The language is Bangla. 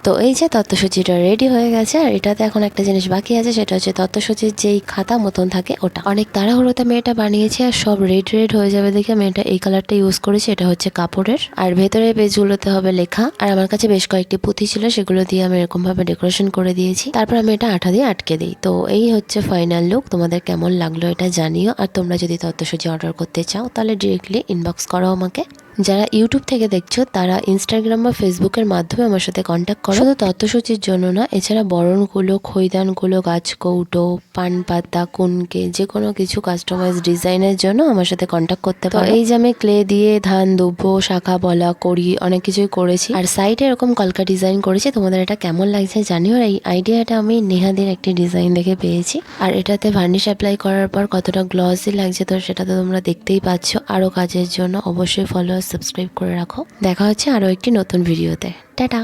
তো এই যে তত্ত্বসূচিটা রেডি হয়ে গেছে, আর এটাতে এখন একটা জিনিস বাকি আছে, সেটা হচ্ছে তত্ত্বসূচির যেই খাতা মতন থাকে ওটা। অনেক তাড়াহুড়োতে মেয়েটা বানিয়েছে আর সব রেড রেড হয়ে যাবে দেখে মেয়েটা এই কালারটা ইউজ করেছে। এটা হচ্ছে কাপড়ের, আর ভেতরে পেজগুলোতে হবে লেখা। আর আমার কাছে বেশ কয়েকটি পুঁথি ছিল, সেগুলো দিয়ে আমি এরকম ভাবে ডেকোরেশন করে দিয়েছি। তারপর আমি এটা আঠা দিয়ে আটকে দিই। তো এই হচ্ছে ফাইনাল লুক। তোমাদের কেমন লাগলো এটা জানিও। আর তোমরা যদি তত্ত্বসূচি অর্ডার করতে চাও তাহলে ডিরেক্টলি ইনবক্স করো আমাকে। যারা ইউটিউব থেকে দেখছো তারা ইনস্টাগ্রাম বা ফেসবুকের মাধ্যমে আমার সাথে কন্ট্যাক্ট করো। শুধু তত্ত্বসূচির জন্য না, এছাড়া বরণগুলো, খৈদানগুলো, গাছকৌটো, পান পাতা, কুনকে, যে কোনো কিছু কাস্টমাইজ ডিজাইনের জন্য আমার সাথে কন্ট্যাক্ট করতে পারো। এই যে আমি ক্লে দিয়ে ধান, দুব্বো, শাখা, বলা, কড়ি অনেক কিছুই করেছি, আর সাইডে এরকম কলকা ডিজাইন করেছি। তোমাদের এটা কেমন লাগছে জানিও। এই আইডিয়াটা আমি নেহাদের একটি ডিজাইন দেখে পেয়েছি, আর এটাতে ভার্নিশ অ্যাপ্লাই করার পর কতটা গ্লসি লাগছে তো সেটা তো তোমরা দেখতেই পাচ্ছ। আরো কাজের জন্য অবশ্যই ফলো সাবস্ক্রাইব করে রাখো। দেখা হচ্ছে আরো একটি নতুন ভিডিওতে। টাটা।